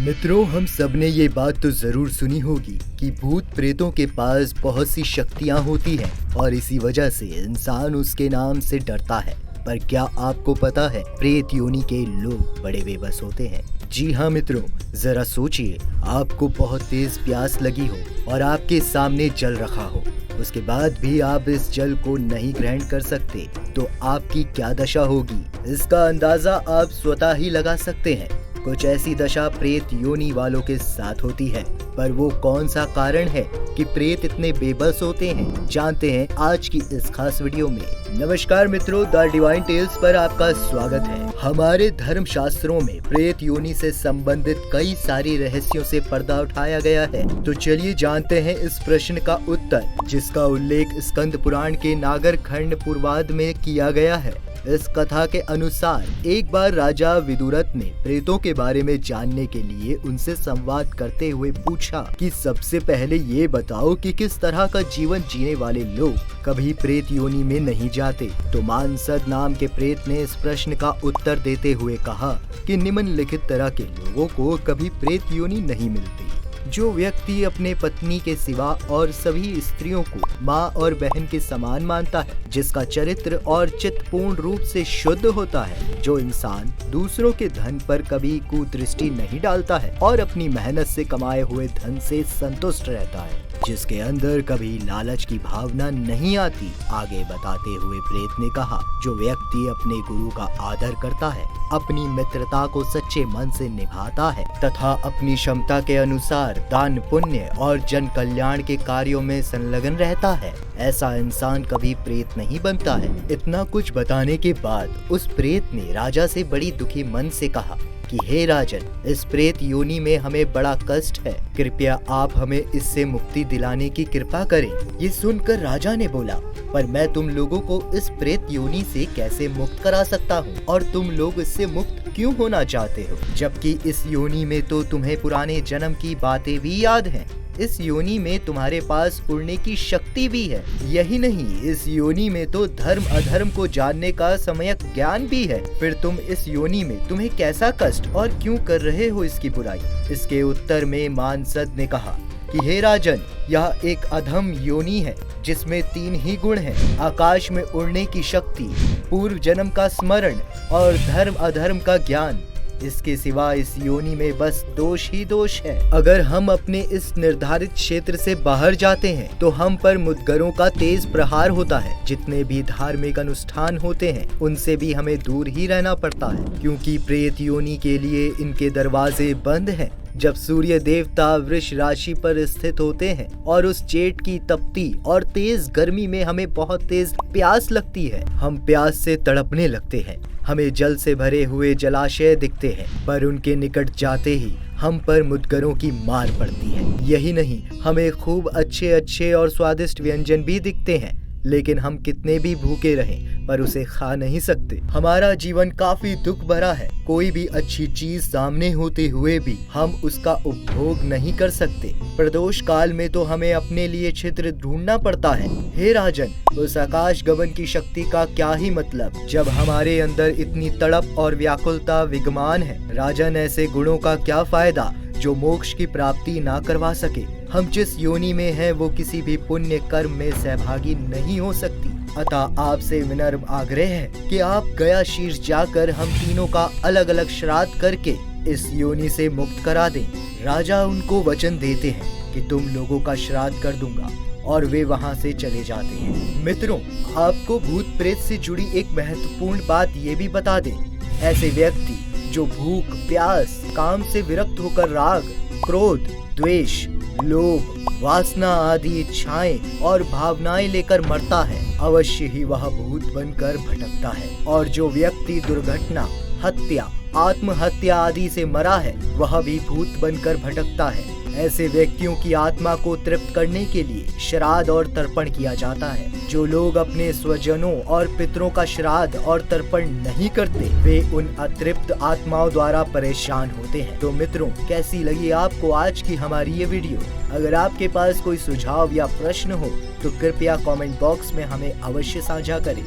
मित्रों, हम सब ने ये बात तो जरूर सुनी होगी कि भूत प्रेतों के पास बहुत सी शक्तियां होती हैं और इसी वजह से इंसान उसके नाम से डरता है। पर क्या आपको पता है, प्रेत योनि के लोग बड़े बेबस होते हैं। जी हाँ मित्रों, जरा सोचिए, आपको बहुत तेज प्यास लगी हो और आपके सामने जल रखा हो, उसके बाद भी आप इस जल को नहीं ग्रहण कर सकते, तो आपकी क्या दशा होगी, इसका अंदाजा आप स्वतः ही लगा सकते हैं। कुछ ऐसी दशा प्रेत योनि वालों के साथ होती है। पर वो कौन सा कारण है कि प्रेत इतने बेबस होते हैं, जानते हैं आज की इस खास वीडियो में। नमस्कार मित्रों, द डिवाइन टेल्स पर आपका स्वागत है। हमारे धर्म शास्त्रों में प्रेत योनि से संबंधित कई सारी रहस्यों से पर्दा उठाया गया है। तो चलिए जानते हैं इस प्रश्न का उत्तर, जिसका उल्लेख स्कंद पुराण के नागर खंड पूर्वार्ध में किया गया है। इस कथा के अनुसार एक बार राजा विदुरथ ने प्रेतों के बारे में जानने के लिए उनसे संवाद करते हुए पूछा कि सबसे पहले ये बताओ कि किस तरह का जीवन जीने वाले लोग कभी प्रेत योनि में नहीं जाते। तो मानसद नाम के प्रेत ने इस प्रश्न का उत्तर देते हुए कहा कि निम्नलिखित तरह के लोगों को कभी प्रेत योनि नहीं मिलती। जो व्यक्ति अपने पत्नी के सिवा और सभी स्त्रियों को माँ और बहन के समान मानता है, जिसका चरित्र और चित्त पूर्ण रूप से शुद्ध होता है, जो इंसान दूसरों के धन पर कभी कुदृष्टि नहीं डालता है और अपनी मेहनत से कमाए हुए धन से संतुष्ट रहता है, जिसके अंदर कभी लालच की भावना नहीं आती। आगे बताते हुए प्रेत ने कहा, जो व्यक्ति अपने गुरु का आदर करता है, अपनी मित्रता को सच्चे मन से निभाता है तथा अपनी क्षमता के अनुसार दान पुण्य और जन कल्याण के कार्यों में संलग्न रहता है, ऐसा इंसान कभी प्रेत नहीं बनता है। इतना कुछ बताने के बाद उस प्रेत ने राजा से बड़ी दुखी मन से कहा कि हे राजन, इस प्रेत योनि में हमें बड़ा कष्ट है, कृपया आप हमें इससे मुक्ति दिलाने की कृपा करें। ये सुनकर राजा ने बोला, पर मैं तुम लोगों को इस प्रेत योनि से कैसे मुक्त करा सकता हूँ, और तुम लोग इससे मुक्त क्यों होना चाहते हो, जबकि इस योनि में तो तुम्हें पुराने जन्म की बातें भी याद हैं। इस योनि में तुम्हारे पास उड़ने की शक्ति भी है। यही नहीं, इस योनि में तो धर्म अधर्म को जानने का सम्यक ज्ञान भी है। फिर तुम इस योनि में तुम्हें कैसा कष्ट और क्यों कर रहे हो इसकी बुराई। इसके उत्तर में मानसद ने कहा कि हे राजन, यह एक अधम योनि है जिसमें 3 ही गुण हैं, आकाश में उड़ने की शक्ति, पूर्व जन्म का स्मरण और धर्म अधर्म का ज्ञान। इसके सिवा इस योनि में बस दोष ही दोष है। अगर हम अपने इस निर्धारित क्षेत्र से बाहर जाते हैं तो हम पर मुद्गरों का तेज प्रहार होता है। जितने भी धार्मिक अनुष्ठान होते हैं उनसे भी हमें दूर ही रहना पड़ता है, क्योंकि प्रेत योनि के लिए इनके दरवाजे बंद हैं। जब सूर्य देवता वृष राशि पर स्थित होते हैं और उस जेठ की तपती और तेज गर्मी में हमें बहुत तेज प्यास लगती है, हम प्यास से तड़पने लगते हैं। हमें जल से भरे हुए जलाशय दिखते हैं, पर उनके निकट जाते ही हम पर मुद्गरों की मार पड़ती है। यही नहीं, हमें खूब अच्छे अच्छे और स्वादिष्ट व्यंजन भी दिखते हैं, लेकिन हम कितने भी भूखे रहें पर उसे खा नहीं सकते। हमारा जीवन काफी दुख भरा है। कोई भी अच्छी चीज सामने होते हुए भी हम उसका उपभोग नहीं कर सकते। प्रदोष काल में तो हमें अपने लिए छिद्र ढूंढना पड़ता है। हे राजन, उस आकाश गमन की शक्ति का क्या ही मतलब, जब हमारे अंदर इतनी तड़प और व्याकुलता विद्यमान है। राजन, ऐसे गुणों का क्या फायदा जो मोक्ष की प्राप्ति ना करवा सके। हम जिस योनि में हैं वो किसी भी पुण्य कर्म में सहभागी नहीं हो सकती। अतः आपसे विनम्र आग्रह है कि आप गया शीर्ष जाकर हम तीनों का अलग अलग श्राद्ध करके इस योनि से मुक्त करा दें। राजा उनको वचन देते हैं कि तुम लोगों का श्राद्ध कर दूंगा, और वे वहां से चले जाते हैं। मित्रों, आपको भूत प्रेत से जुड़ी एक महत्वपूर्ण बात ये भी बता दें, ऐसे व्यक्ति जो भूख, प्यास, काम से विरक्त होकर राग, क्रोध, द्वेष, लोभ, वासना आदि इच्छाएं और भावनाएं लेकर मरता है, अवश्य ही वह भूत बनकर भटकता है। और जो व्यक्ति दुर्घटना, हत्या, आत्महत्या आदि से मरा है, वह भी भूत बनकर भटकता है। ऐसे व्यक्तियों की आत्मा को तृप्त करने के लिए श्राद्ध और तर्पण किया जाता है। जो लोग अपने स्वजनों और पितरों का श्राद्ध और तर्पण नहीं करते, वे उन अतृप्त आत्माओं द्वारा परेशान होते हैं। तो मित्रों, कैसी लगी आपको आज की हमारी ये वीडियो? अगर आपके पास कोई सुझाव या प्रश्न हो तो कृपया कमेंट बॉक्स में हमें अवश्य साझा करें।